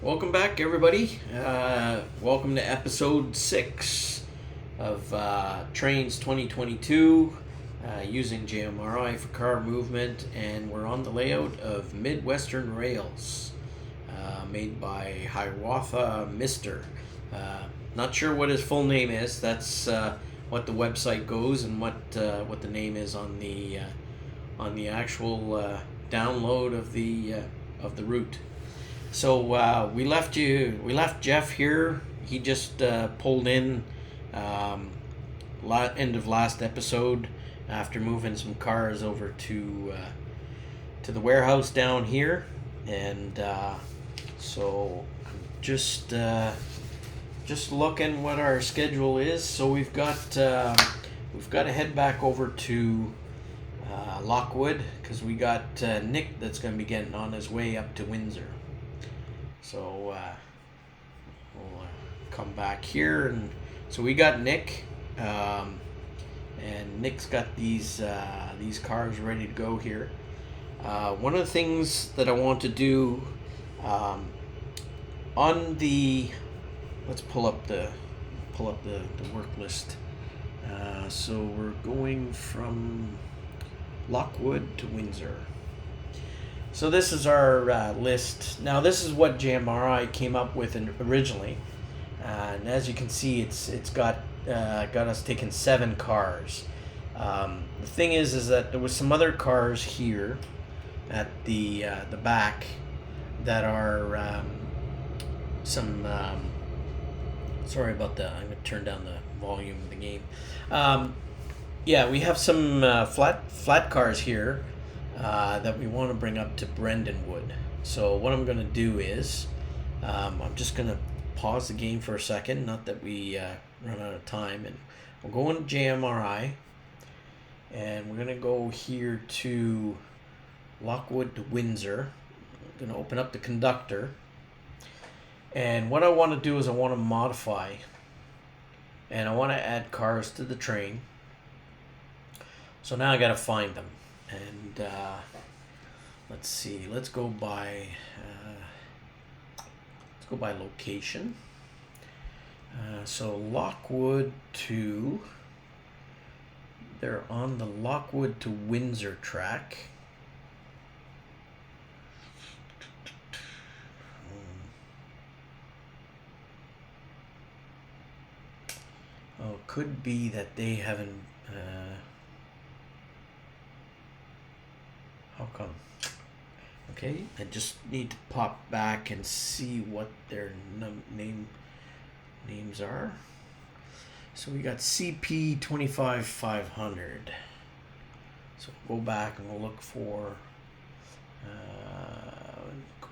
Welcome back, everybody. Welcome to episode 6 of Trainz 2022 using JMRI for car movement, and we're on the layout of Midwestern Rails made by Hiawatha Mister. Not sure what his full name is. That's what the website goes, and what the name is on the actual download of the route. So we left Jeff here. He just pulled in end of last episode after moving some cars over to the warehouse down here, and so I'm just looking what our schedule is. So we've got to head back over to Lockwood, because we got Nick that's going to be getting on his way up to Windsor. So we'll come back here, and so we got Nick, and Nick's got these cars ready to go here. One of the things that I want to do on the, let's pull up the work list. So we're going from Lockwood to Windsor. So this is our list. Now this is what JMRI came up with originally, and as you can see, it's got us taking 7 cars. The thing is that there was some other cars here at the back that are sorry about that. I'm gonna turn down the volume of the game. Yeah, we have some flat cars here that we want to bring up to Brendanwood. So what I'm going to do is I'm just going to pause the game for a second, not that we run out of time, and we'll go into JMRI, and we're going to go here to Lockwood to Windsor. I'm going to open up the conductor, and what I want to do is I want to modify, and I want to add cars to the train. So now I got to find them. And let's see. Let's go by location. So Lockwood to, they're on the Lockwood to Windsor track. Oh, it could be that they haven't. How come? Okay, I just need to pop back and see what their names are. So we got CP 25500. So we'll go back and we'll look for.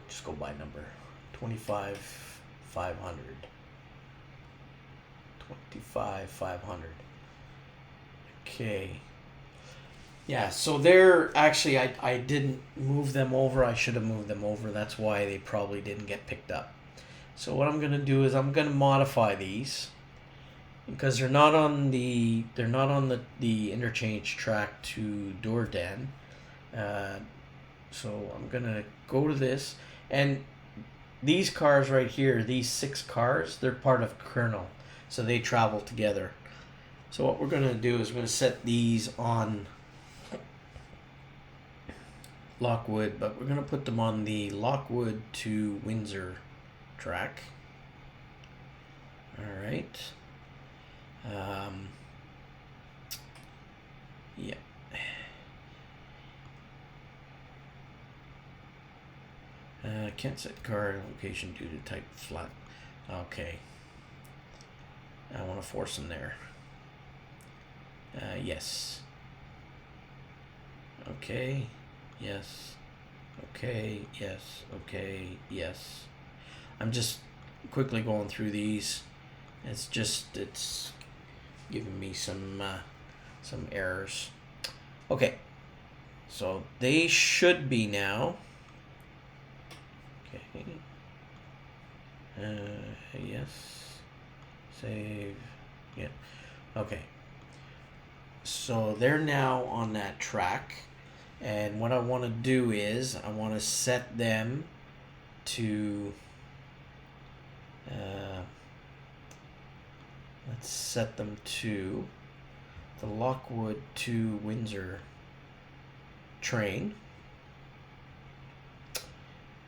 Just go by number 25500. 25500. Okay. Yeah, so they're actually, I didn't move them over. I should have moved them over. That's why they probably didn't get picked up. So what I'm going to do is I'm going to modify these, because they're not on the interchange track to Dourdan. So I'm going to go to this, and these cars right here, these 6 cars, they're part of Kernel, so they travel together. So what we're going to do is we're going to set these on Lockwood, but we're going to put them on the Lockwood to Windsor track. All right. Yeah. Can't set car location due to type flat. Okay. I want to force them there. Yes. Okay. Yes. Okay. Yes. Okay. Yes. I'm just quickly going through these. It's giving me some errors. Okay. So they should be now. Okay. Yes. Save. Yeah. Okay. So they're now on that track. And what I want to do is I want to set them to let's set them to the Lockwood to Windsor train.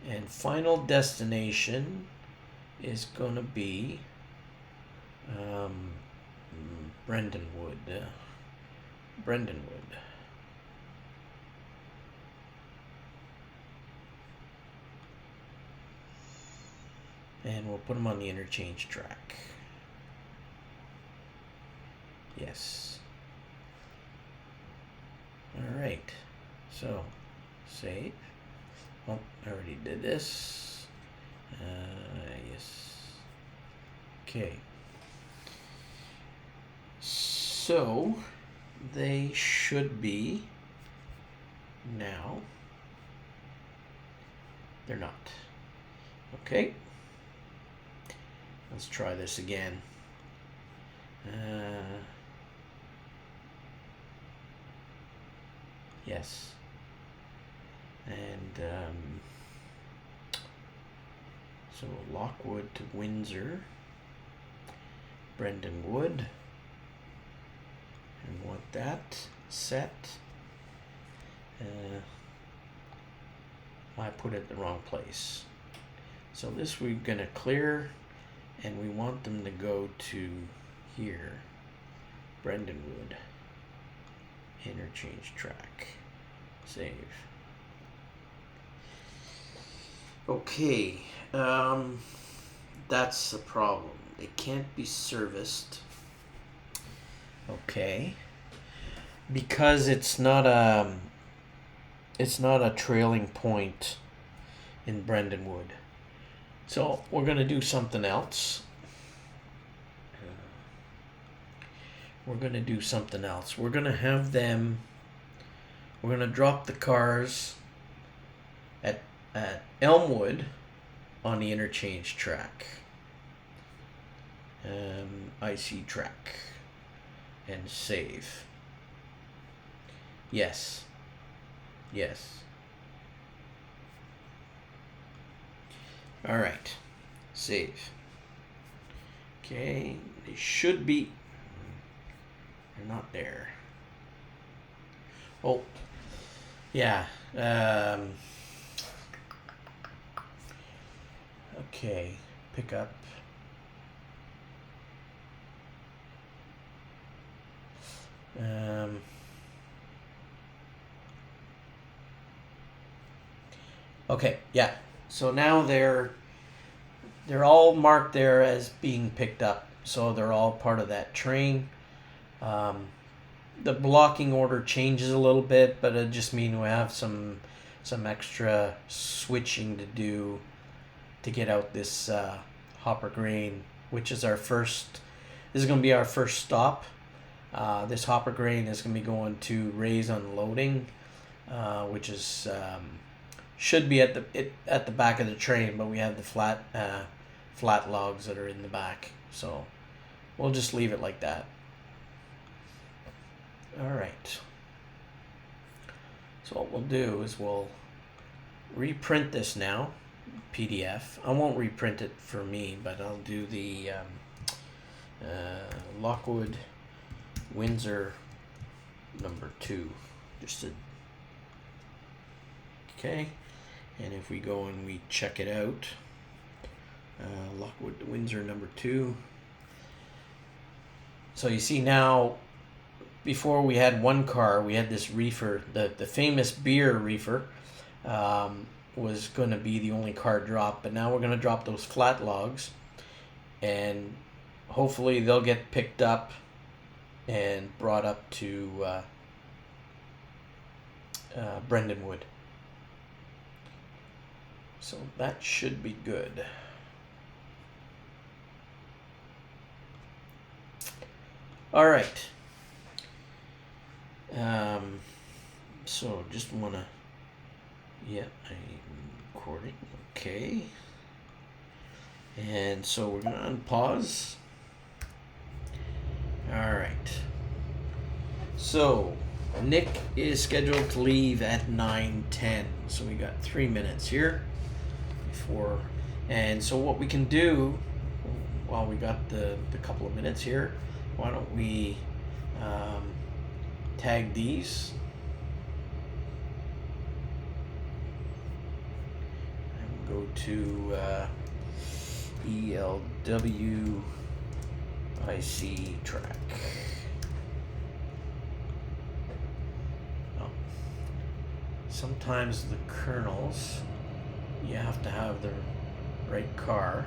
And final destination is going to be Brendanwood. Brendanwood. And we'll put them on the interchange track. Yes. All right. So, save. Oh, I already did this. Yes. Okay. So, they should be now. They're not. Okay. Let's try this again. Yes. And so Lockwood to Windsor, Brendanwood, and want that set. I put it in the wrong place. So this we're gonna clear, and we want them to go to here, Brendanwood, interchange track, save. Okay, that's the problem. They can't be serviced. Okay, because it's not a trailing point in Brendanwood. So we're gonna do something else. We're gonna have them. We're gonna drop the cars at Elmwood on the interchange track, IC track, and save. Yes. All right, save. Okay, they should be. They're not there. Oh, yeah. Okay, pick up. Okay, yeah. So now they're all marked there as being picked up. So they're all part of that train. The blocking order changes a little bit, but it just means we have some extra switching to do to get out this hopper grain, which is our first. This is going to be our first stop. This hopper grain is going to be going to Ray's Unloading, which is should be at the back of the train, but we have the flat logs that are in the back, so we'll just leave it like that. All right. So what we'll do is we'll reprint this now, PDF. I won't reprint it for me, but I'll do the Lockwood Windsor #2. Okay. And if we go and we check it out, Lockwood Windsor #2. So you see now, before we had one car, we had this reefer, the famous beer reefer, was going to be the only car dropped, but now we're going to drop those flat logs, and hopefully they'll get picked up and brought up to Brendanwood. So that should be good. All right. So just wanna, yeah, I'm recording. Okay. And so we're gonna unpause. All right. So Nick is scheduled to leave at 9:10. So we got 3 minutes here before, and so what we can do while we got the couple of minutes here, why don't we tag these and go to ELWIC track. Oh. Sometimes the kernels, you have to have the right car.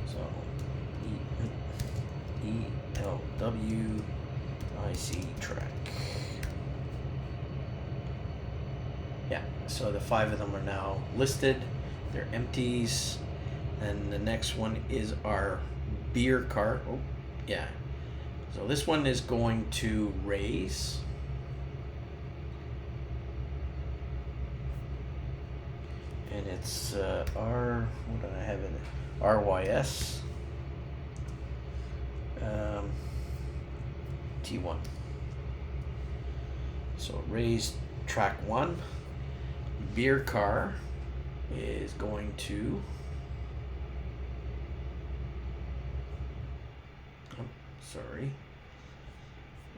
So ELWIC track. Yeah, so the 5 of them are now listed. They're empties. And the next one is our beer car. Oh, yeah. So this one is going to raise. And it's what did I have in it? RYS T1. So raise track 1. Beer car is going to sorry,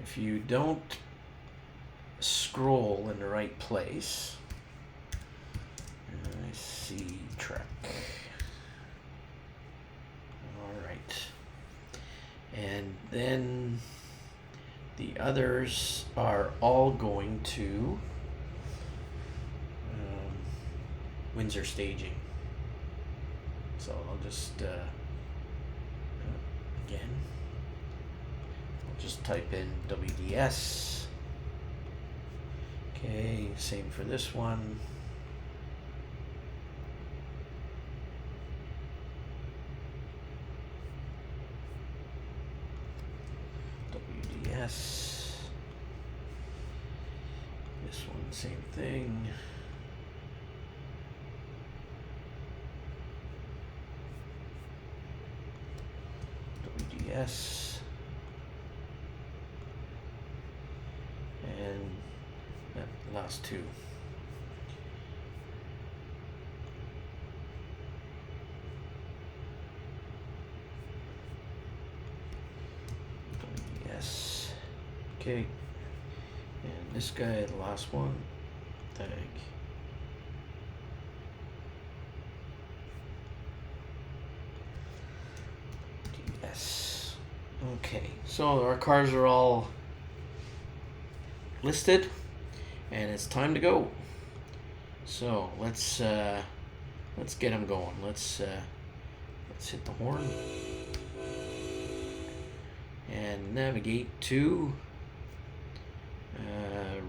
if you don't scroll in the right place, I see track. All right, and then the others are all going to Windsor staging. So I'll just again, I'll just type in WDS. Okay, same for this one. WDS. This one, same thing. WDS. And that last two. WDS. Okay. And this guy, the last one, tag. DS. Okay, so our cars are all listed, and it's time to go. So let's get them going. Let's hit the horn and navigate to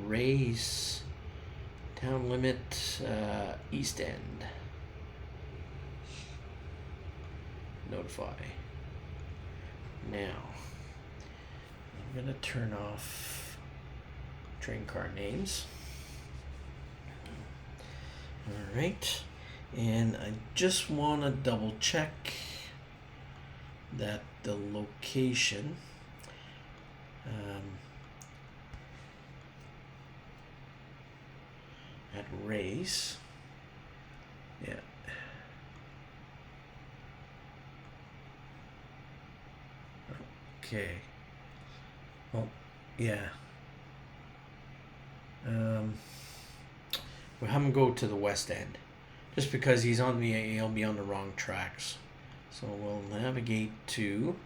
raise town limit East End. Notify. Now I'm gonna turn off train car names. All right, and I just want to double check that the location at race, yeah, okay, well, yeah, we'll have him go to the West End, just because he'll be on the wrong tracks. So we'll navigate to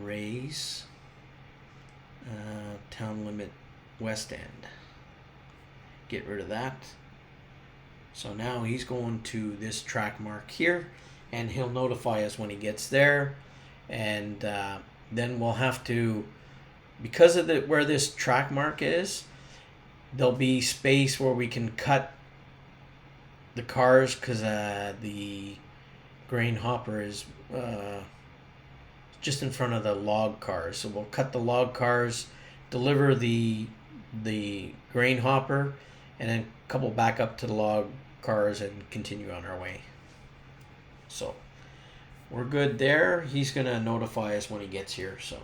raise town limit West End. Get rid of that. So now he's going to this track mark here, and he'll notify us when he gets there. And then we'll have to, because of where this track mark is, there'll be space where we can cut the cars, because the grain hopper is just in front of the log cars. So we'll cut the log cars, deliver the grain hopper, and then couple back up to the log cars and continue on our way. So we're good there. He's gonna notify us when he gets here. So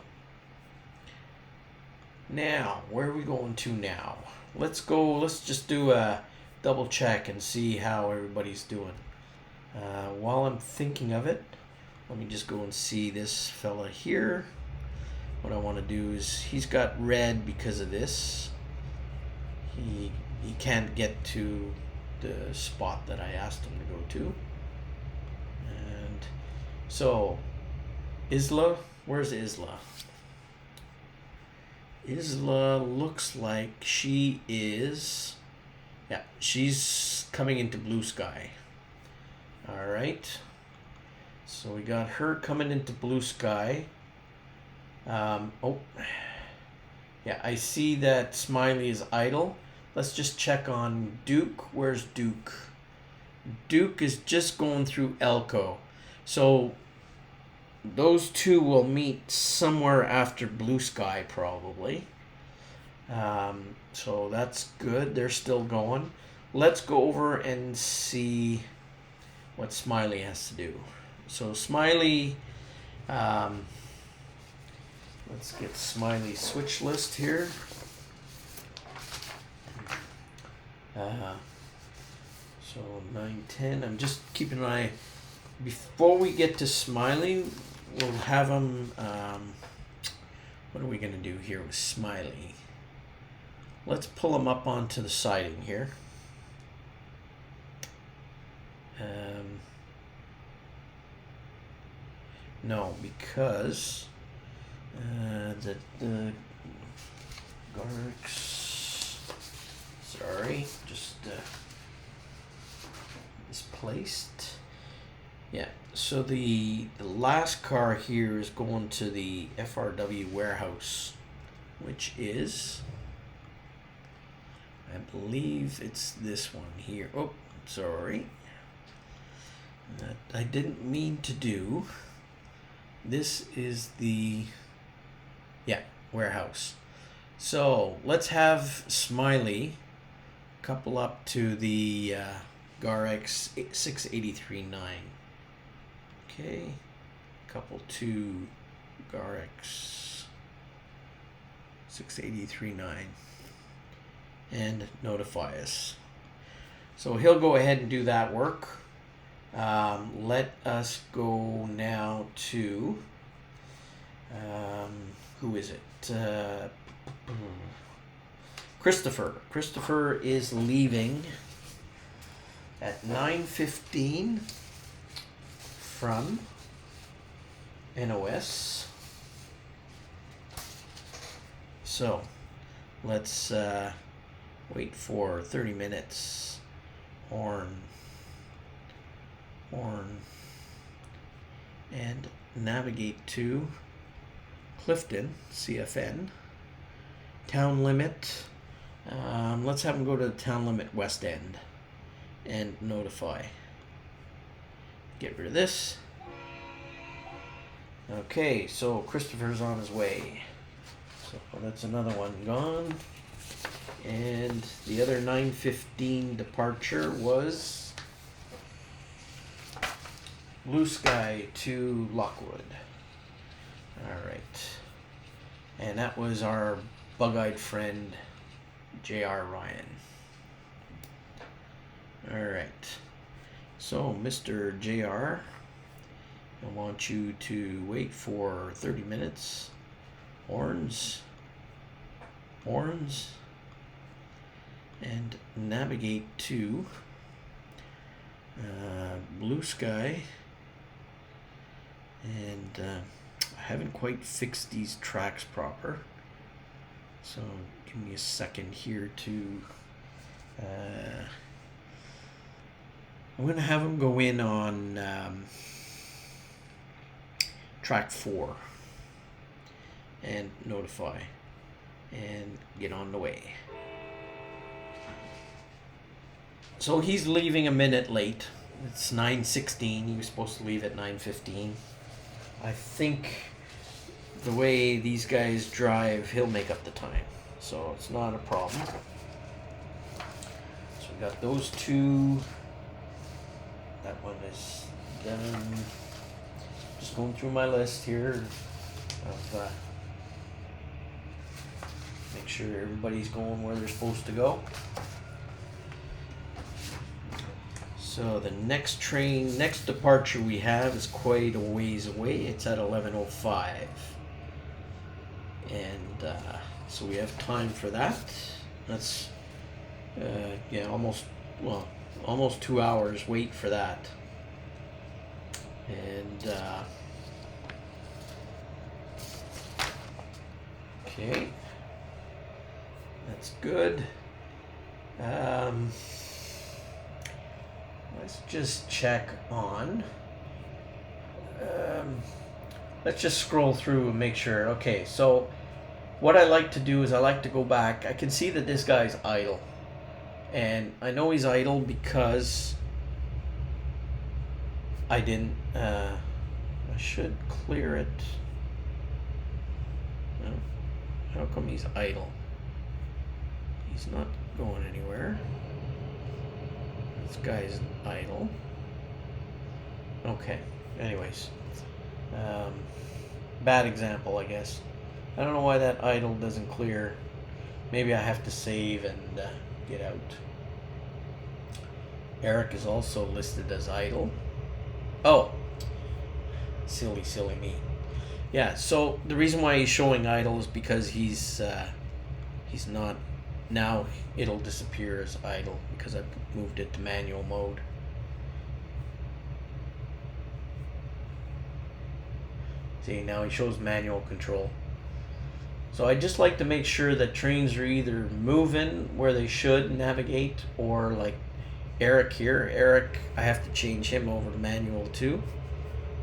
now, where are we going to now? Let's just do a double check and see how everybody's doing. While I'm thinking of it, let me just go and see this fella here. What I want to do is, he's got red because of this. He can't get to the spot that I asked him to go to. And so, Isla, where's Isla? Isla looks like she is, yeah, she's coming into blue sky. All right. So we got her coming into blue sky. Oh, yeah, I see that Smiley is idle. Let's just check on Duke. Where's Duke? Duke is just going through Elko. So those two will meet somewhere after blue sky probably. So that's good. They're still going. Let's go over and see what Smiley has to do. So Smiley, let's get Smiley's switch list here. So 9:10. I'm just keeping an eye. Before we get to Smiley, we'll have him. What are we gonna do here with Smiley? Let's pull him up onto the siding here. No, because the Garrix, sorry, just misplaced. Yeah, so the last car here is going to the FRW warehouse, which is, I believe it's this one here. Oh, sorry. That I didn't mean to do. This is the, yeah, warehouse. So let's have Smiley couple up to the GARX 683.9. Okay, couple to GARX 683.9 and notify us. So he'll go ahead and do that work. Let us go now to, who is it? Christopher. Christopher is leaving at 9:15 from NOS. So let's wait for 30 minutes. Horn, and navigate to Clifton, CFN, town limit. Let's have him go to the town limit West End and notify. Get rid of this. Okay, so Christopher's on his way. So that's another one gone. And the other 9:15 departure was Blue Sky to Lockwood. All right. And that was our bug-eyed friend, J.R. Ryan. All right. So, Mr. J.R., I want you to wait for 30 minutes. Horns, and navigate to Blue Sky. And I haven't quite fixed these tracks proper, so give me a second here to I'm going to have them go in on track 4 and notify and get on the way. So he's leaving a minute late. It's 9:16. He was supposed to leave at 9:15. I think the way these guys drive, he'll make up the time. So it's not a problem. So we got those two. That one is done. Just going through my list here of make sure everybody's going where they're supposed to go. So So the next departure we have is quite a ways away. It's at 11:05, and so we have time for that. That's yeah, almost 2 hours wait for that, and okay, that's good. Let's just check on. Let's just scroll through and make sure. Okay, so what I like to do is I like to go back. I can see that this guy's idle. And I know he's idle because I didn't. I should clear it. No. How come he's idle? He's not going anywhere. This guy's idle. Okay. Anyways. Bad example, I guess. I don't know why that idle doesn't clear. Maybe I have to save and get out. Eric is also listed as idle. Oh. Silly me. Yeah, so the reason why he's showing idle is because he's not. Now it'll disappear as idle because I moved it to manual mode. See, now he shows manual control. So I just like to make sure that trains are either moving where they should navigate, or like Eric here. Eric, I have to change him over to manual too,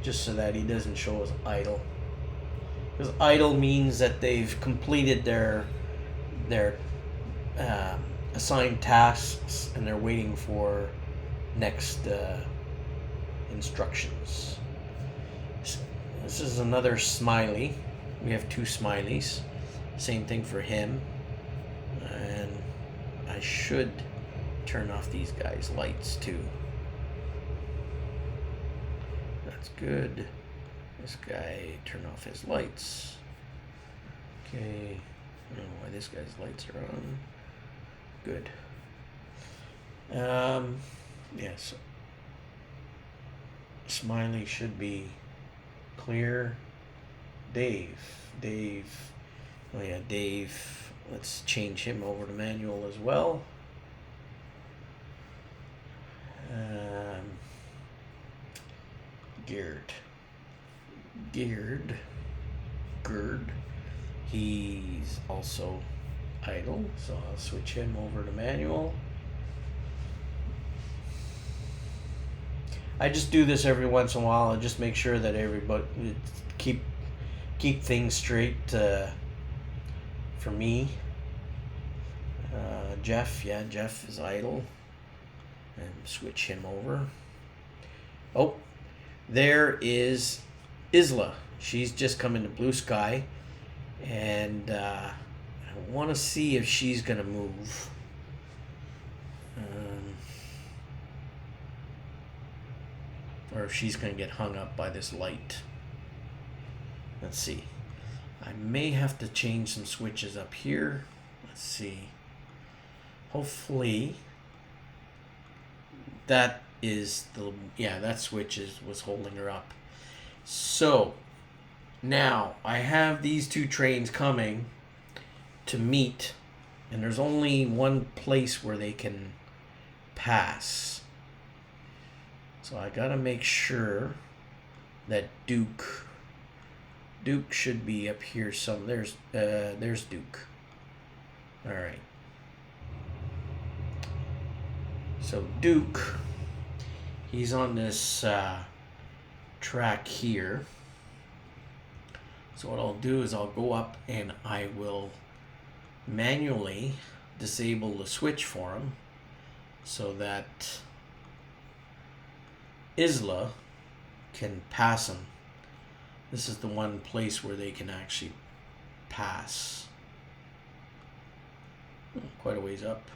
just so that he doesn't show as idle. Because idle means that they've completed their assigned tasks and they're waiting for next instructions. This is another smiley. We have 2 smileys. Same thing for him. And I should turn off these guys' lights too. That's good. This guy, turn off his lights. Okay. I don't know why this guy's lights are on. Good. Yeah, so Smiley should be clear. Dave. Oh yeah, Dave. Let's change him over to manual as well. Gerd. He's also idle, so I'll switch him over to manual. I just do this every once in a while. I just make sure that everybody keep things straight for me. Jeff is idle, and switch him over. Oh, there is Isla. She's just come into Blue Sky, and I want to see if she's gonna move. Or if she's going to get hung up by this light. Let's see. I may have to change some switches up here. Let's see. Hopefully that is that switch was holding her up. So now I have these 2 trains coming to meet, and there's only one place where they can pass. So I gotta make sure that Duke should be up here some. There's Duke. All right. So Duke, he's on this track here. So what I'll do is I'll go up and I will manually disable the switch for him so that Isla can pass him. This is the one place where they can actually pass. Quite a ways up.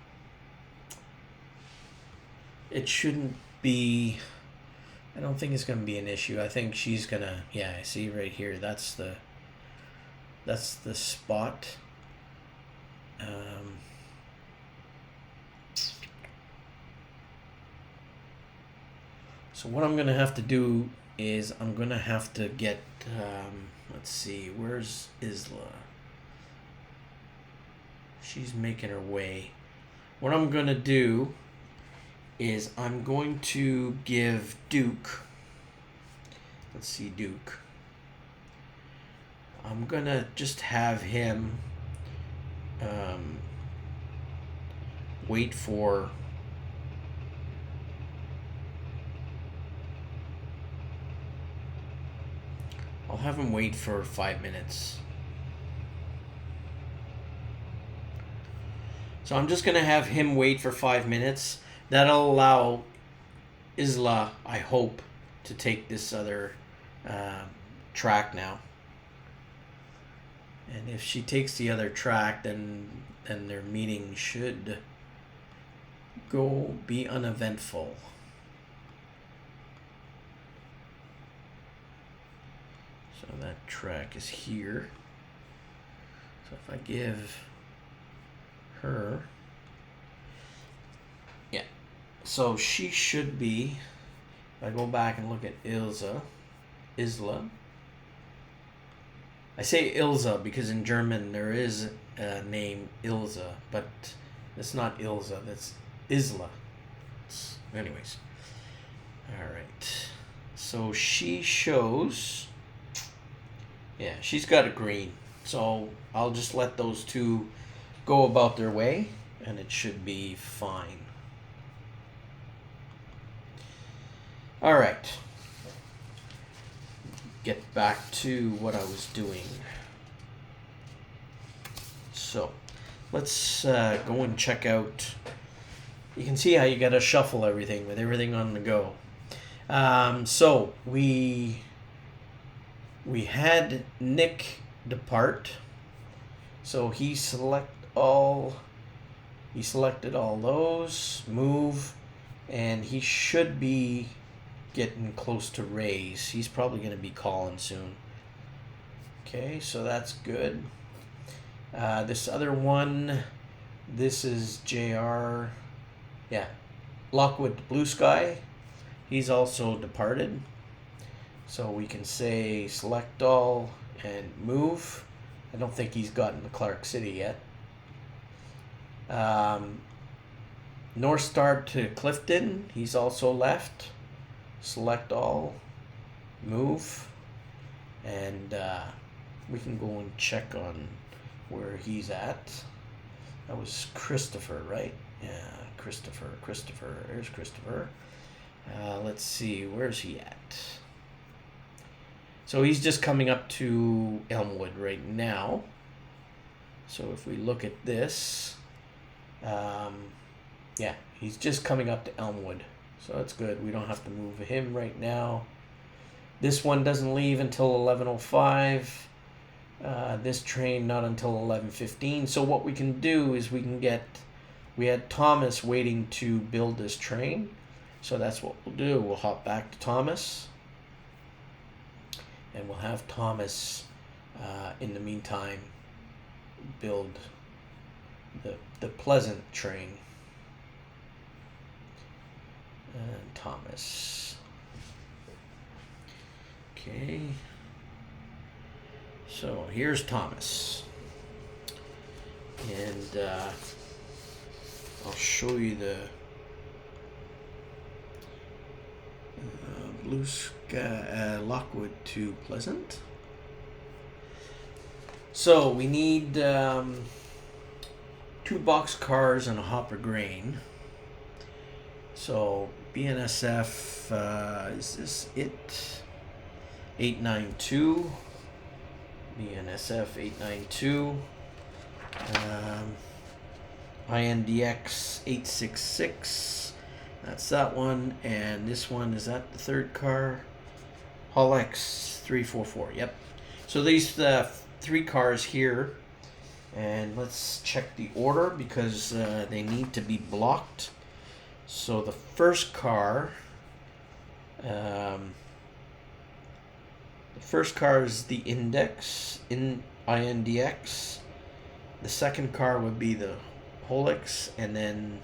It shouldn't be, I don't think it's going to be an issue. I think she's going to, yeah, I see right here. That's the spot. So what I'm gonna have to do is I'm gonna have to get, let's see, where's Isla? She's making her way. What I'm gonna do is I'm going to give Duke, let's see, Duke. I'm gonna just have him wait for I'll have him wait for 5 minutes. So I'm just gonna have him wait for 5 minutes. That'll allow Isla, I hope, to take this other track now. And if she takes the other track, then their meeting should be uneventful. So that track is here. So if I give her, yeah, so she should be, if I go back and look at Isla. I say Ilza because in German there is a name Ilza, but it's not Ilza, that's Isla. Anyways, all right. So she shows, yeah, she's got a green. So I'll just let those two go about their way, and it should be fine. All right. Get back to what I was doing. So let's go and check out. You can see how you got to shuffle everything with everything on the go. So we had Nick depart. So he selected all those, move, and he should be getting close to raise. He's probably going to be calling soon. Okay, so that's good. This other one, this is JR, yeah, Lockwood Blue Sky. He's also departed. So we can say select all and move. I don't think he's gotten to Clark City yet. North Star to Clifton, he's also left. Select all, move, and we can go and check on where he's at. That was Christopher, right? Yeah, Christopher. There's Christopher. Let's see, where's he at? So he's just coming up to Elmwood right now. So if we look at this, yeah, he's just coming up to Elmwood. So that's good. We don't have to move him right now. This one doesn't leave until 11:05. This train not until 11:15. So what we can do is we had Thomas waiting to build this train. So that's what we'll do. We'll hop back to Thomas. And we'll have Thomas, in the meantime, build the Pleasant train. And Thomas. Okay. So here's Thomas. And I'll show you the Blue Sky, Lockwood to Pleasant. So we need 2 box cars and a hopper grain. So BNSF, is this it? 892. BNSF 892. INDX 866. That's that one. And this one, is that the third car? Hollex 344. Yep. So these 3 cars here. And let's check the order because they need to be blocked. So the first car, is the Index in INDX. The second car would be the Holix, and then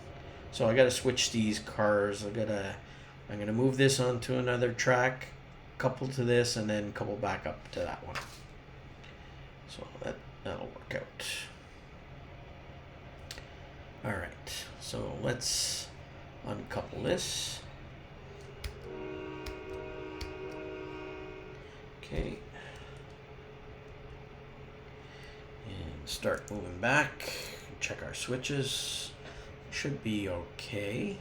so I got to switch these cars. I got to I'm going to move this onto another track, couple to this, and then couple back up to that one. So that'll work out. All right, so let's uncouple this. Okay. And start moving back. Check our switches. Should be okay.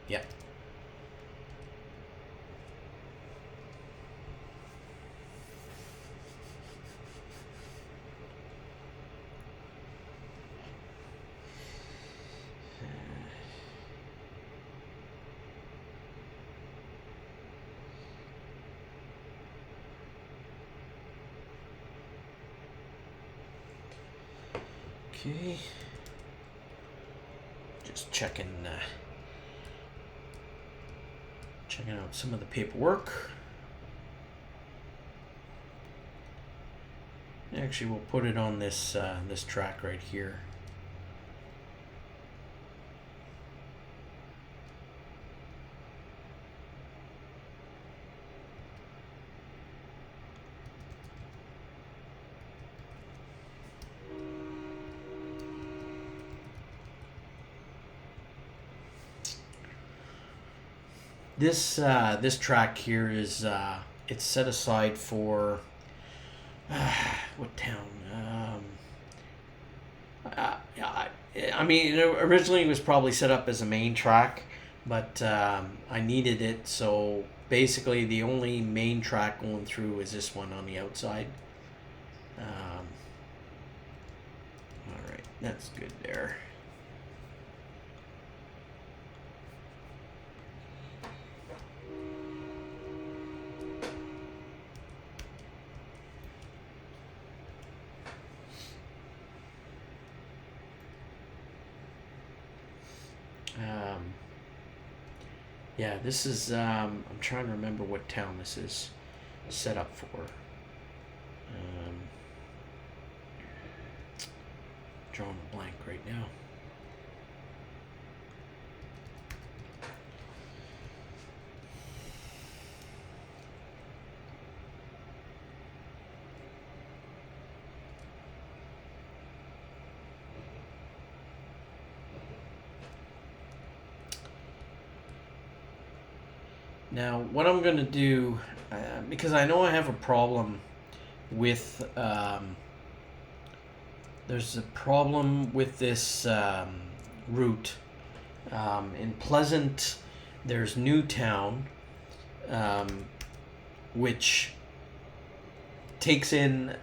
Yep. Okay. Just checking out some of the paperwork. Actually, we'll put it on this this track right here. This track here is it's set aside for what town? I mean, originally it was probably set up as a main track, but I needed it, so basically the only main track going through is this one on the outside. All right, that's good there. Yeah, this is, I'm trying to remember what town this is set up for. Drawing a blank right now. Now, what I'm going to do, because I know I have a problem with, there's a problem with this route. In Pleasant, there's Newtown, which takes in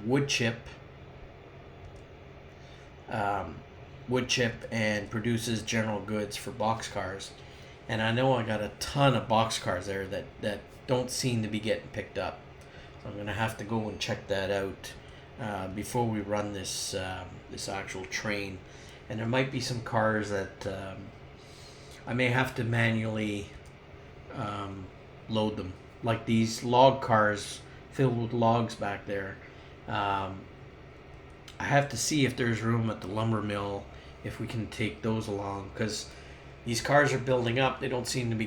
wood chip and produces general goods for boxcars. And I know I got a ton of boxcars there that don't seem to be getting picked up. So I'm going to have to go and check that out before we run this this actual train. And there might be some cars that I may have to manually load them. Like these log cars filled with logs back there. I have to see if there's room at the lumber mill if we can take those along, because these cars are building up. They don't seem to be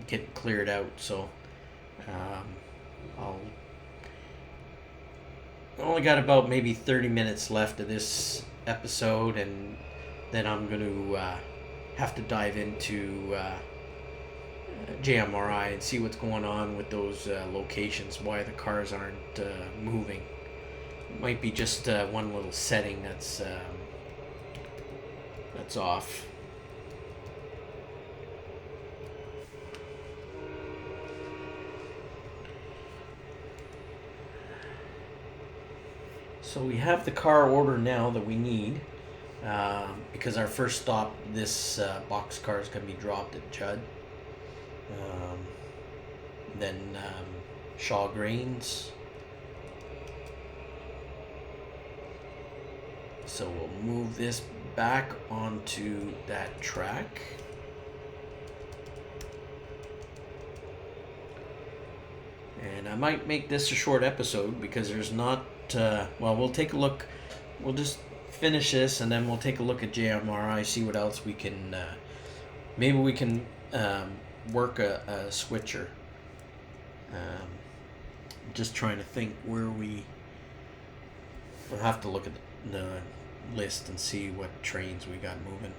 getting cleared out. So I only got about maybe 30 minutes left of this episode, and then I'm going to have to dive into JMRI and see what's going on with those locations, why the cars aren't moving. It might be just one little setting that's off. So we have the car order now that we need, because our first stop, this box car is going to be dropped at Judd. Then Shaw Grains. So we'll move this back onto that track. And I might make this a short episode because there's not, well, we'll take a look. We'll just finish this and then we'll take a look at JMRI, see what else we can, maybe we can work a switcher. Just trying to think where we'll have to look at the list and see what trains we got moving.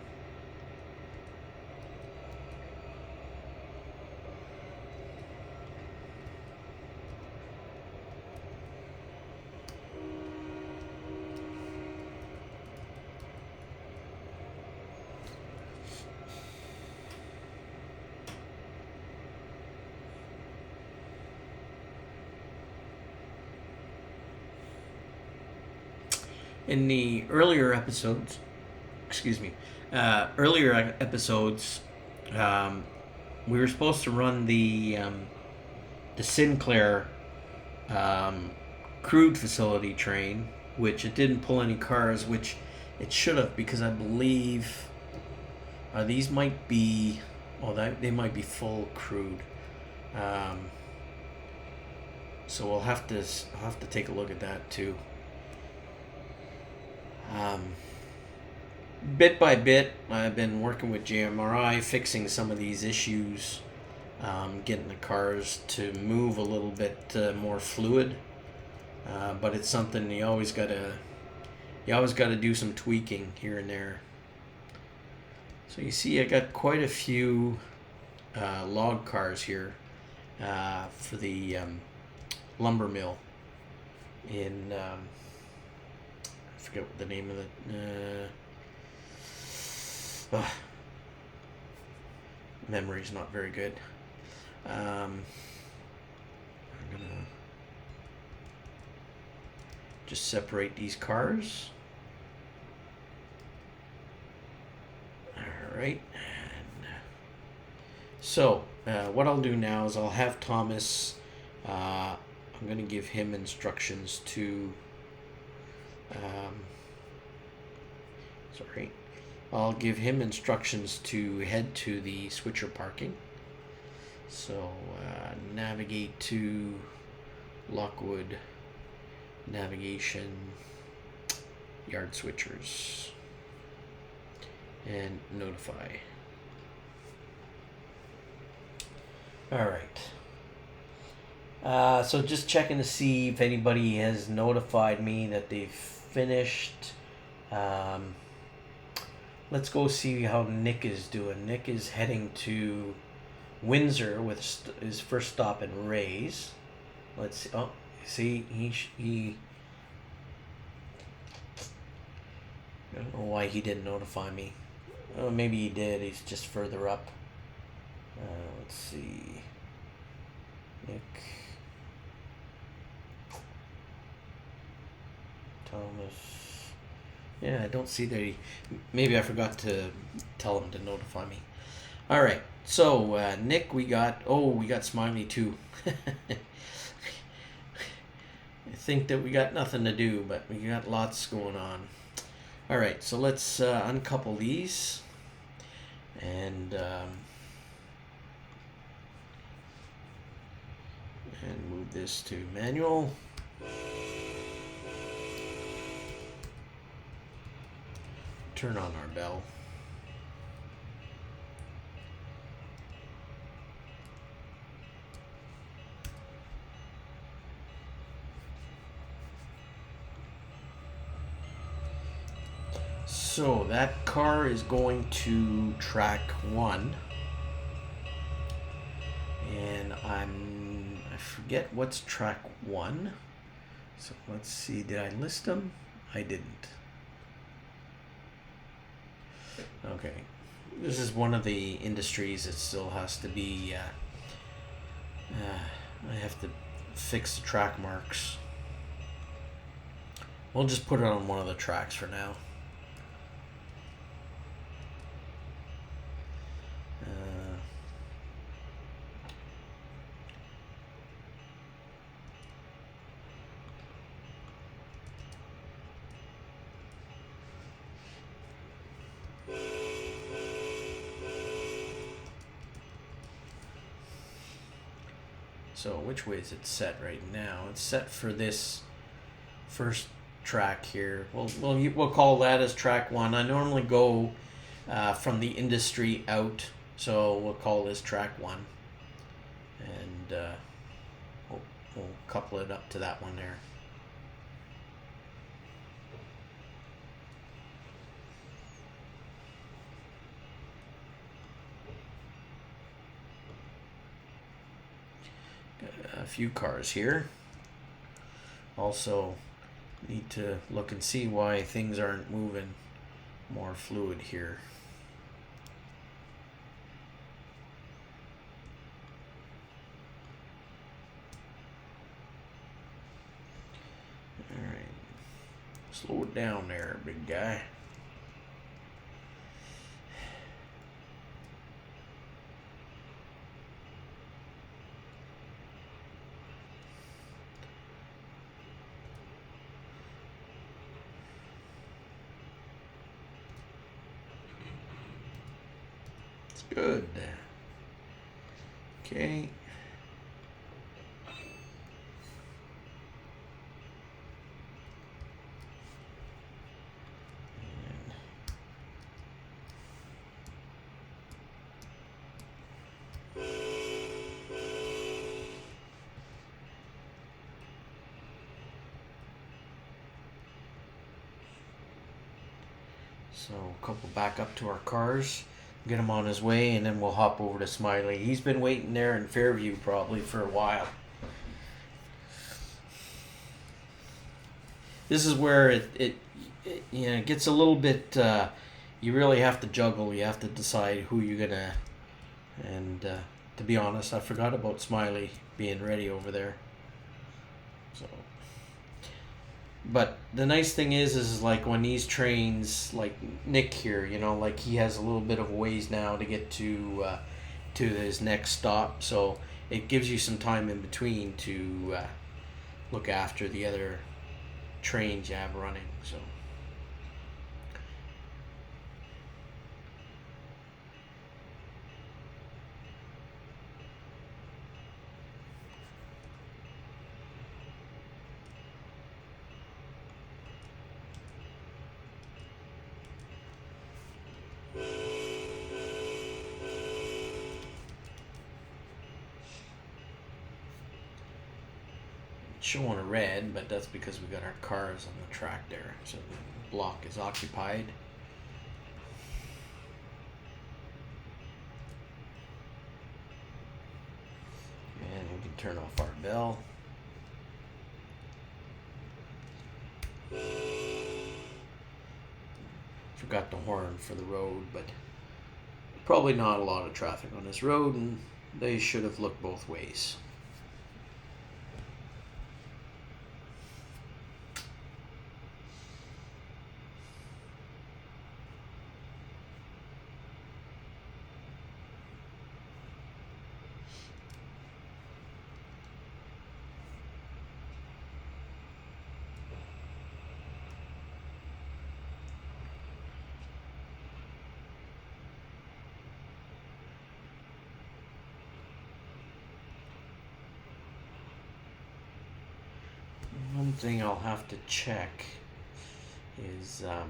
In the earlier episodes, we were supposed to run the Sinclair crude facility train, which it didn't pull any cars, which it should have, because I believe these might be, they might be full crude. So I'll have to take a look at that too. Bit by bit, I've been working with JMRI, fixing some of these issues, getting the cars to move a little bit more fluid. But it's something you always gotta do some tweaking here and there. So you see, I got quite a few log cars here for the lumber mill in. I forget what the name of it. Memory's not very good. I'm gonna just separate these cars. All right. And so what I'll do now is I'll have Thomas. I'm gonna give him instructions to. I'll give him instructions to head to the switcher parking. So navigate to Lockwood, navigation, yard switchers, and notify. All right. So just checking to see if anybody has notified me that they've finished. Let's go see how Nick is doing. Nick is heading to Windsor with his first stop in Rays. Let's see. Oh, see, he I don't know why he didn't notify me. Oh, maybe he did. He's just further up. Let's see. Nick. Thomas. Yeah, I don't see that maybe I forgot to tell him to notify me. All right. So, Nick, we got Smiley too. I think that we got nothing to do, but we got lots going on. All right. So let's uncouple these and move this to manual. Turn on our bell. So that car is going to track 1. And I forget what's track 1. So let's see, did I list them? I didn't. Okay, this is one of the industries that still has to be, I have to fix the track marks. We'll just put it on one of the tracks for now. So which way is it set right now? It's set for this first track here. We'll call that as track 1. I normally go from the industry out, So we'll call this track 1, and we'll couple it up to that one there. Got a few cars here. Also need to look and see why things aren't moving more fluid here. All right, slow it down there, big guy. Good. Okay. So a couple back up to our cars, get him on his way, and then we'll hop over to Smiley. He's been waiting there in Fairview probably for a while. This is where it gets a little bit. You really have to juggle. You have to decide who you're gonna. And to be honest, I forgot about Smiley being ready over there. So. But the nice thing is like when these trains, like Nick here, like he has a little bit of ways now to get to his next stop, so it gives you some time in between to look after the other trains you have running. So. Showing a red, but that's because we got our cars on the track there, so the block is occupied. And we can turn off our bell. Forgot the horn for the road, but probably not a lot of traffic on this road, and they should have looked both ways. One thing I'll have to check is all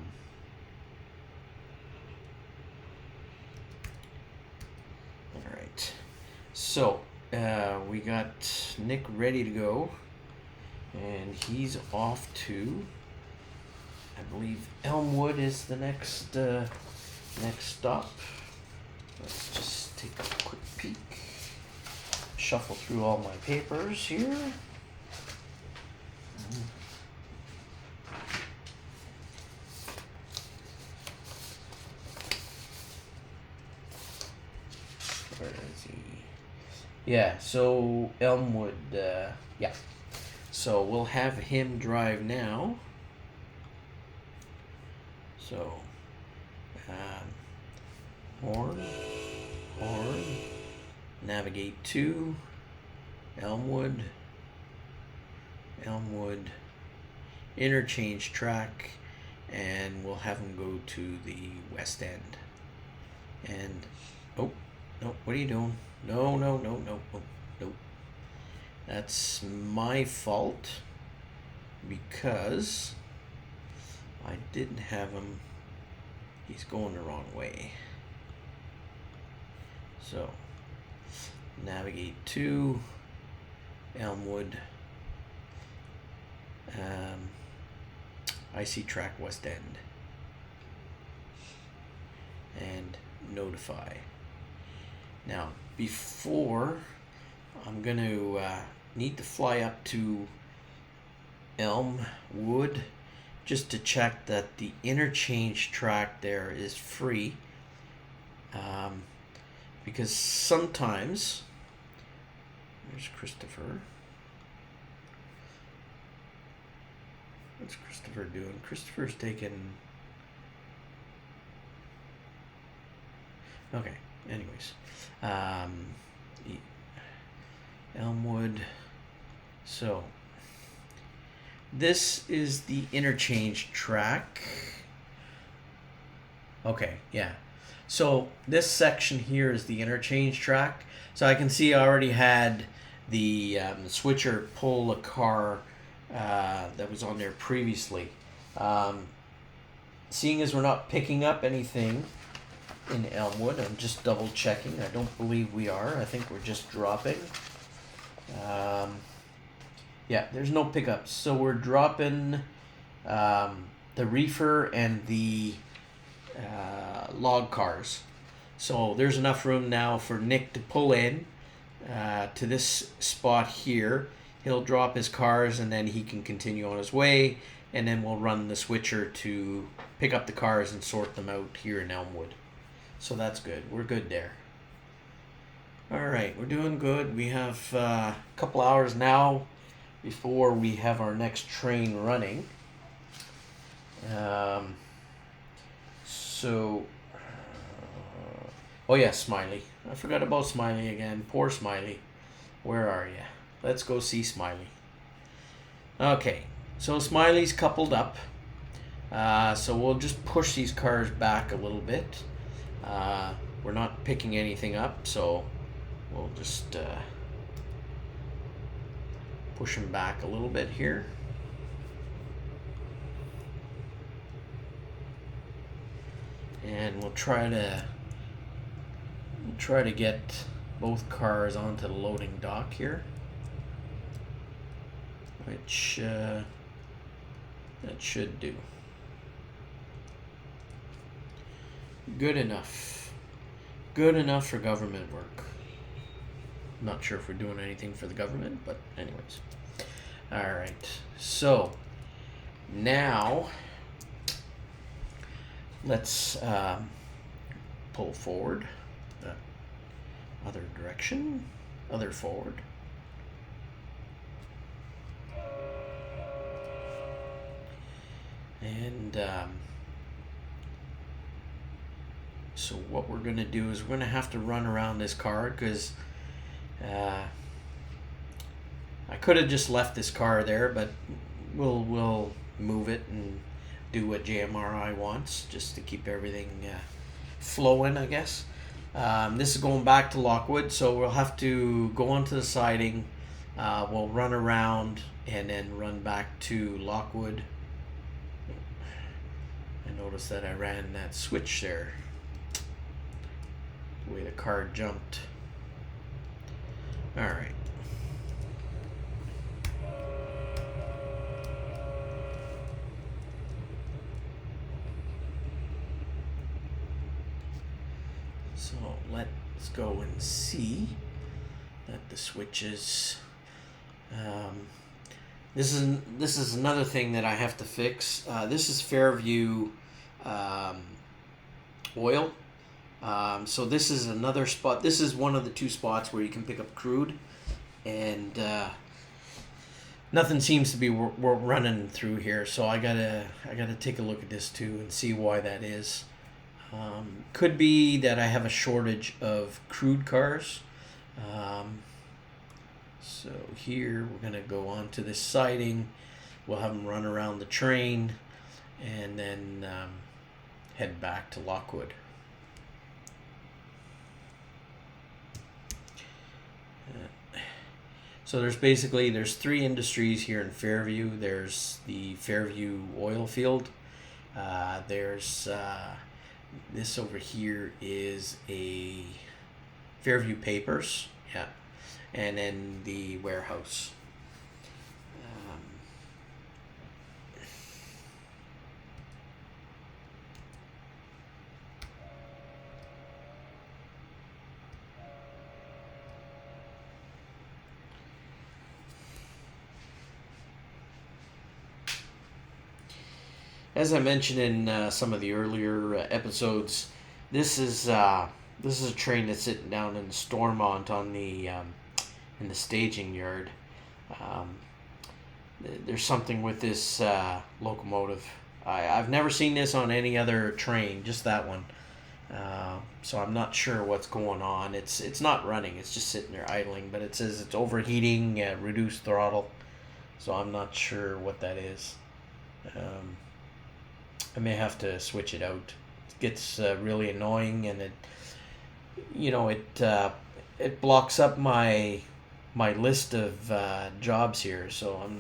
right, so we got Nick ready to go, and he's off to, I believe, Elmwood is the next stop. Let's just take a quick peek, shuffle through all my papers here. Where is he? Yeah, so Elmwood, yeah. So we'll have him drive now. So, horn, navigate to Elmwood, interchange track, and we'll have him go to the west end. And, oh, no, what are you doing? No. That's my fault, because I didn't have him. He's going the wrong way. So navigate to Elmwood, IC track West End, and notify. Now, before I'm going to need to fly up to Elmwood just to check that the interchange track there is free, because sometimes, there's Christopher. What's Christopher doing? Christopher's taking... Okay, anyways. Elmwood. So, this is the interchange track. Okay, yeah. So, this section here is the interchange track. So, I can see I already had the switcher pull a car that was on there previously. Seeing as we're not picking up anything in Elmwood, I'm just double checking. I don't believe we are. I think we're just dropping. Yeah, there's no pickups. So we're dropping the reefer and the log cars. So there's enough room now for Nick to pull in to this spot here. He'll drop his cars and then he can continue on his way, and then we'll run the switcher to pick up the cars and sort them out here in Elmwood. So that's good. We're good there. Alright, we're doing good. We have a couple hours now before we have our next train running. Oh yeah, Smiley. I forgot about Smiley again. Poor Smiley. Where are you? Let's go see Smiley. Okay, so Smiley's coupled up. So we'll just push these cars back a little bit. We're not picking anything up, so we'll just push them back a little bit here. And we'll try to get both cars onto the loading dock here, which that should do. Good enough. Good enough for government work. Not sure if we're doing anything for the government, but anyways. Alright, so now let's pull forward. Other direction, other forward. And so what we're going to do is we're going to have to run around this car, because I could have just left this car there, but we'll move it and do what JMRI wants, just to keep everything flowing, I guess. This is going back to Lockwood, so we'll have to go onto the siding. We'll run around and then run back to Lockwood. I noticed that I ran that switch there, the way the car jumped. Alright. So let's go and see that the switches. This is another thing that I have to fix. This is Fairview oil. So this is another spot. This is one of the two spots where you can pick up crude, and nothing seems to be we're running through here. So I gotta take a look at this too and see why that is. Could be that I have a shortage of crude cars. So here we're gonna go on to this siding. We'll have them run around the train, and then head back to Lockwood. So there's three industries here in Fairview. There's the Fairview oil field. There's this over here is a Fairview Papers, yeah, and then the warehouse. As I mentioned in some of the earlier episodes, this is a train that's sitting down in Stormont on the in the staging yard. Um, there's something with this locomotive. I've never seen this on any other train, just that one. So I'm not sure what's going on. It's not running. It's just sitting there idling. But it says it's overheating at reduced throttle. So I'm not sure what that is. I may have to switch it out. It gets really annoying, and it blocks up my list of jobs here. So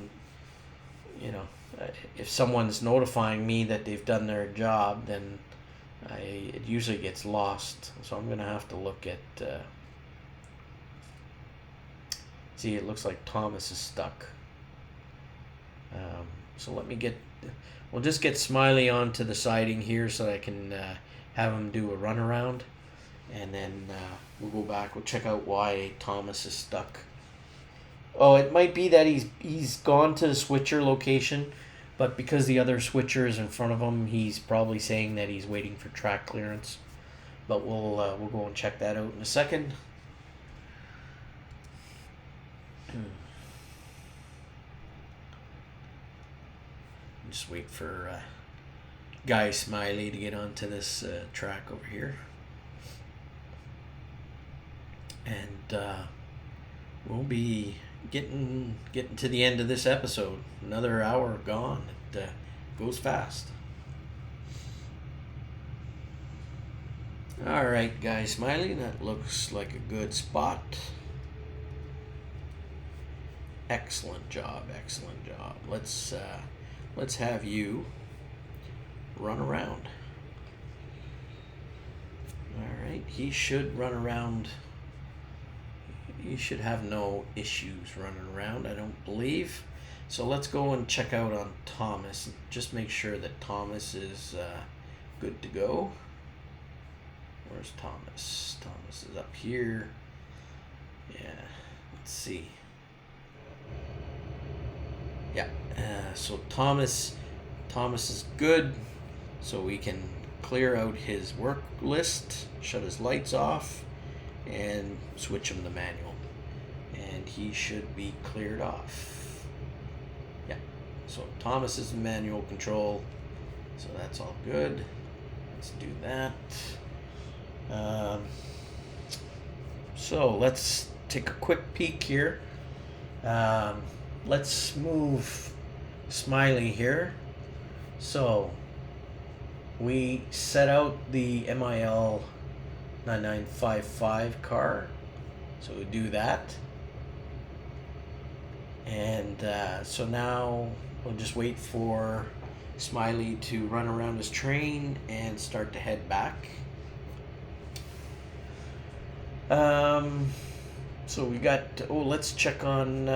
if someone's notifying me that they've done their job, then it usually gets lost. So I'm gonna have to look at. See, it looks like Thomas is stuck. So we'll just get Smiley onto the siding here so I can have him do a runaround, and then we'll go back. We'll check out why Thomas is stuck. Oh, it might be that he's gone to the switcher location, but because the other switcher is in front of him, he's probably saying that he's waiting for track clearance. But we'll go and check that out in a second. Just wait for Guy Smiley to get onto this track over here, and we'll be getting to the end of this episode. Another hour gone. It goes fast. All right, Guy Smiley, that looks like a good spot. Excellent job. Let's have you run around. Alright, he should run around. He should have no issues running around, I don't believe. So let's go and check out on Thomas. Just make sure that Thomas is good to go. Where's Thomas? Thomas is up here. Yeah, let's see. Yeah, so Thomas is good, so we can clear out his work list, shut his lights off, and switch him to manual, and he should be cleared off. Yeah, so Thomas is in manual control, so that's all good. Let's do that. So let's take a quick peek here. Let's move Smiley here. So we set out the MIL 9955 car. So we do that. And so now we'll just wait for Smiley to run around his train and start to head back. So we got, let's check on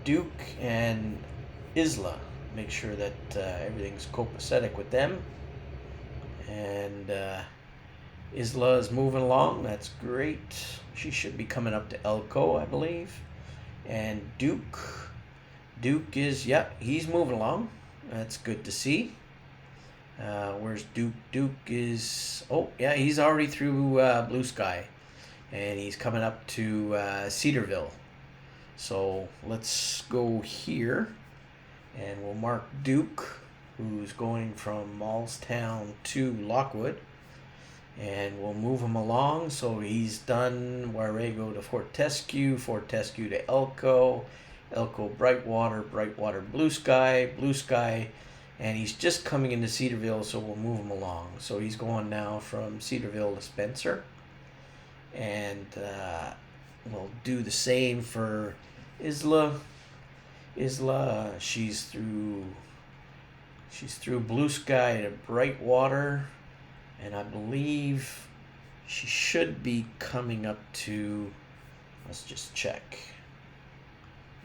Duke and Isla. Make sure that everything's copacetic with them. And Isla is moving along. That's great. She should be coming up to Elko, I believe. And Duke is, he's moving along. That's good to see. Where's Duke? Duke is, he's already through Blue Sky. And he's coming up to Cedarville. So let's go here, and we'll mark Duke, who's going from Mallstown to Lockwood, and we'll move him along. So he's done Warrego to Fortescue, Fortescue to Elko, Elko Brightwater, Brightwater Blue Sky, and he's just coming into Cedarville, so we'll move him along. So he's going now from Cedarville to Spencer, and we'll do the same for Isla. She's through Blue Sky to Brightwater, and I believe She should be coming up to, let's just check.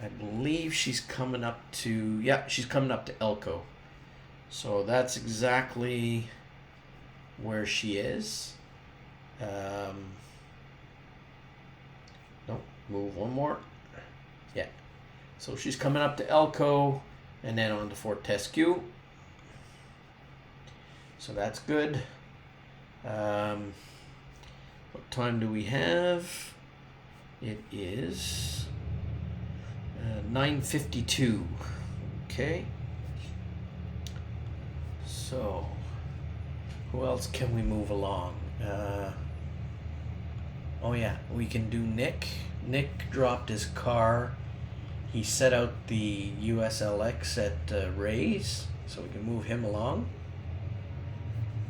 I believe she's coming up to, yeah, she's coming up to Elko. So that's exactly where she is. No, move one more. Yeah. So she's coming up to Elko and then on to Fortescue. So that's good. What time do we have? It is 9:52. Okay. So, who else can we move along? Oh yeah, we can do Nick. Nick dropped his car. He set out the USLX at Ray's, so we can move him along.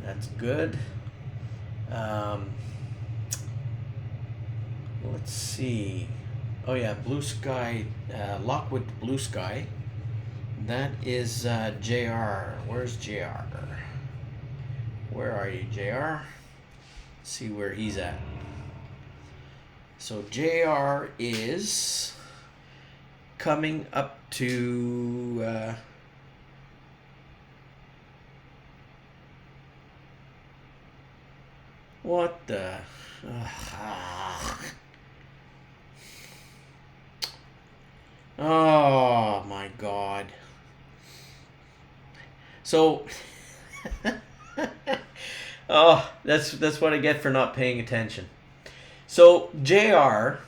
That's good. Let's see. Oh yeah, Blue Sky, Lockwood Blue Sky. That is JR. Where's JR? Where are you, JR? Let's see where he's at. So JR is coming up to what the oh my God. So oh, that's what I get for not paying attention. So JR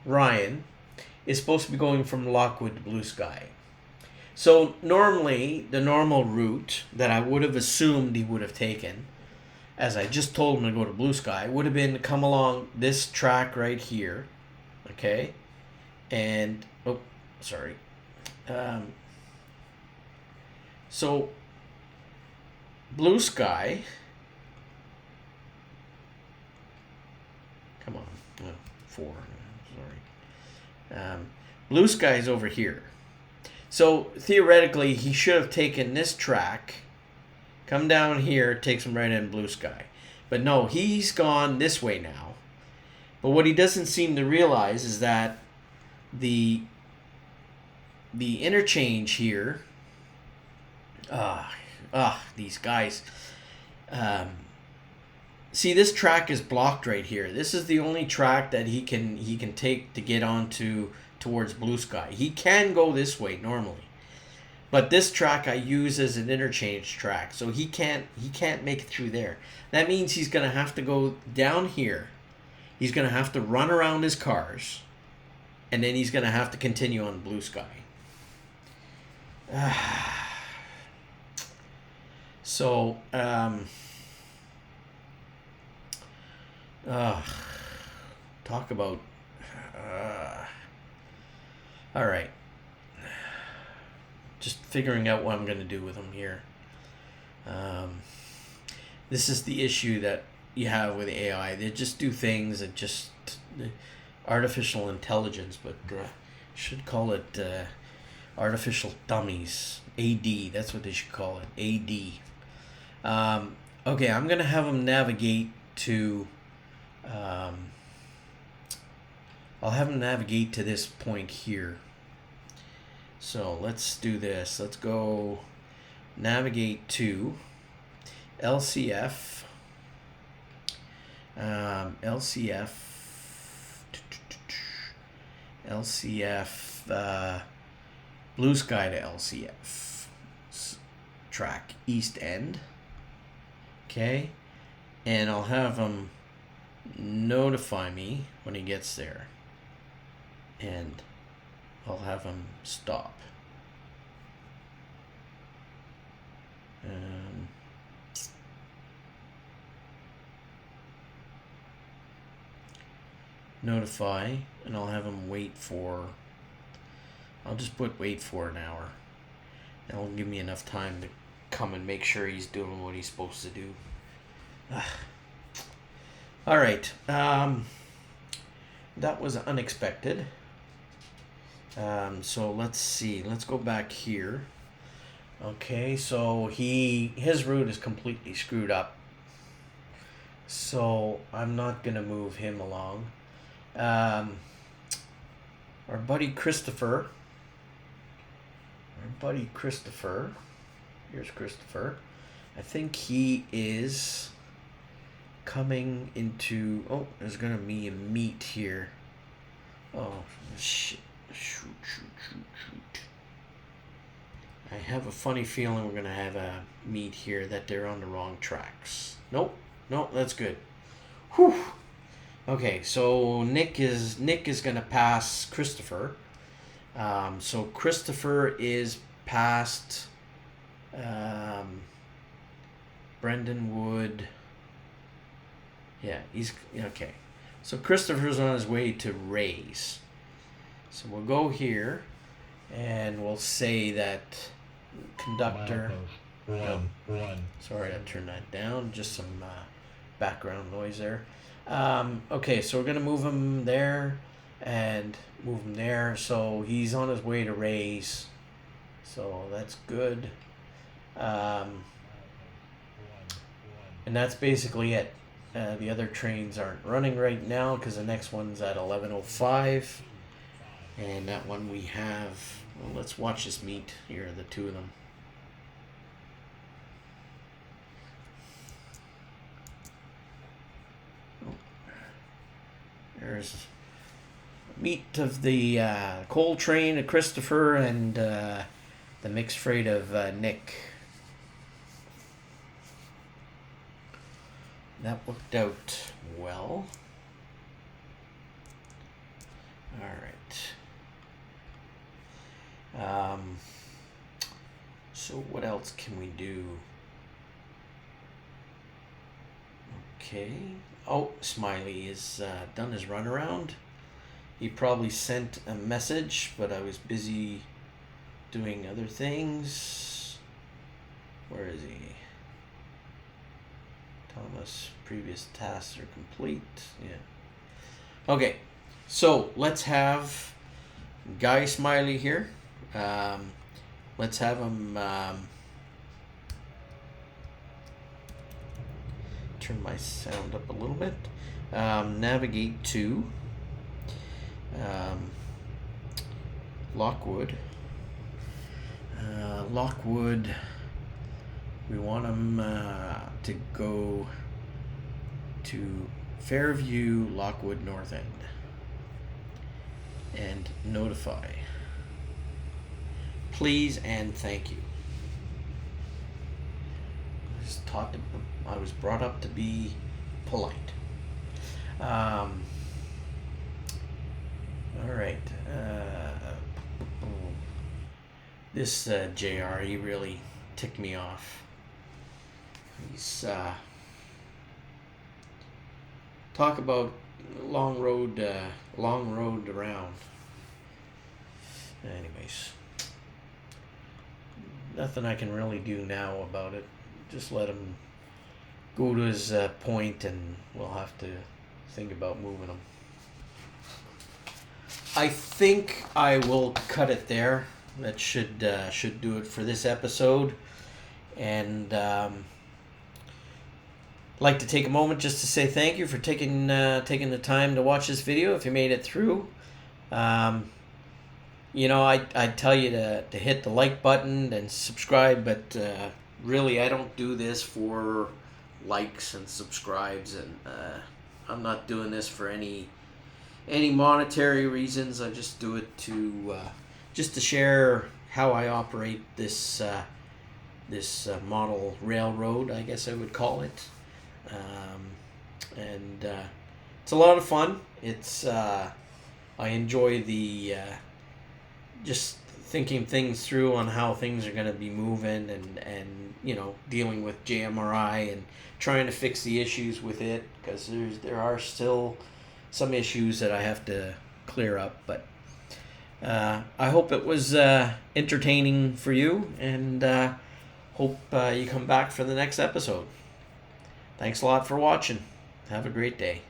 Ryan is supposed to be going from Lockwood to Blue Sky. So normally the normal route that I would have assumed he would have taken, as I just told him to go to Blue Sky, would have been to come along this track right here, okay, and oh, sorry. So Blue Sky. Come on, 4. Sorry. Blue Sky is over here. So theoretically, he should have taken this track, come down here, takes him right in Blue Sky. But no, he's gone this way now. But what he doesn't seem to realize is that the interchange here, these guys. See, this track is blocked right here. This is the only track that he can take to get onto towards Blue Sky. He can go this way normally, but this track I use as an interchange track, so he can't make it through there. That means he's gonna have to go down here. He's gonna have to run around his cars, and then he's gonna have to continue on Blue Sky. So talk about all right, just figuring out what I'm going to do with them here. This is the issue that you have with AI. They just do things that just artificial intelligence, but should call it artificial dummies. AD, that's what they should call it. AD. Okay, I'm going to have them navigate to I'll have them navigate to this point here. So let's do this. Let's go navigate to LCF. LCF Blue Sky to LCF track East End. Okay, and I'll have him notify me when he gets there, and I'll have him stop. Notify, and I'll have him wait for, I'll just put wait for an hour. That'll give me enough time to come and make sure he's doing what he's supposed to do. All right, that was unexpected. So let's see. Let's go back here. Okay, so his route is completely screwed up. so I'm not gonna move him along. Our buddy Christopher. Here's Christopher. I think he is coming into. Oh, there's gonna be a meet here. Oh shit! Shoot! I have a funny feeling we're gonna have a meet here that they're on the wrong tracks. Nope, that's good. Whew. Okay, so Nick is gonna pass Christopher. So Christopher is past Brendan Wood. Yeah, he's okay. So Christopher's on his way to Rays. So we'll go here, and we'll say that conductor. Sorry, I turned that down. Just some background noise there. Okay, so we're gonna move him there and move him there. So he's on his way to Rays. So that's good. And that's basically it. The other trains aren't running right now because the next one's at 11:05. And that one we have. Well, let's watch this meet here, the two of them. There's meet of the coal train of Christopher and the mixed freight of Nick. That worked out well. All right. So what else can we do? Okay. Oh, Smiley is done his runaround. He probably sent a message, but I was busy doing other things. Where is he? Thomas, previous tasks are complete. Yeah. Okay, so let's have Guy Smiley here. Let's have him turn my sound up a little bit. Navigate to Lockwood. Lockwood. We want him to go to Fairview, Lockwood, North End, and notify. Please and thank you. I was brought up to be polite. All right. This JR, he really ticked me off. He's talk about long road around. Anyways, nothing I can really do now about it. Just let him go to his point, and we'll have to think about moving him. I think I will cut it there. That should do it for this episode. And like to take a moment just to say thank you for taking the time to watch this video. If you made it through, I tell you to hit the like button and subscribe, but really I don't do this for likes and subscribes, and I'm not doing this for any monetary reasons. I just do it to share how I operate this model railroad, I guess I would call it. And it's a lot of fun. It's I enjoy the just thinking things through on how things are going to be moving, and dealing with JMRI and trying to fix the issues with it, because there are still some issues that I have to clear up. But I hope it was entertaining for you, and hope you come back for the next episode. Thanks a lot for watching. Have a great day.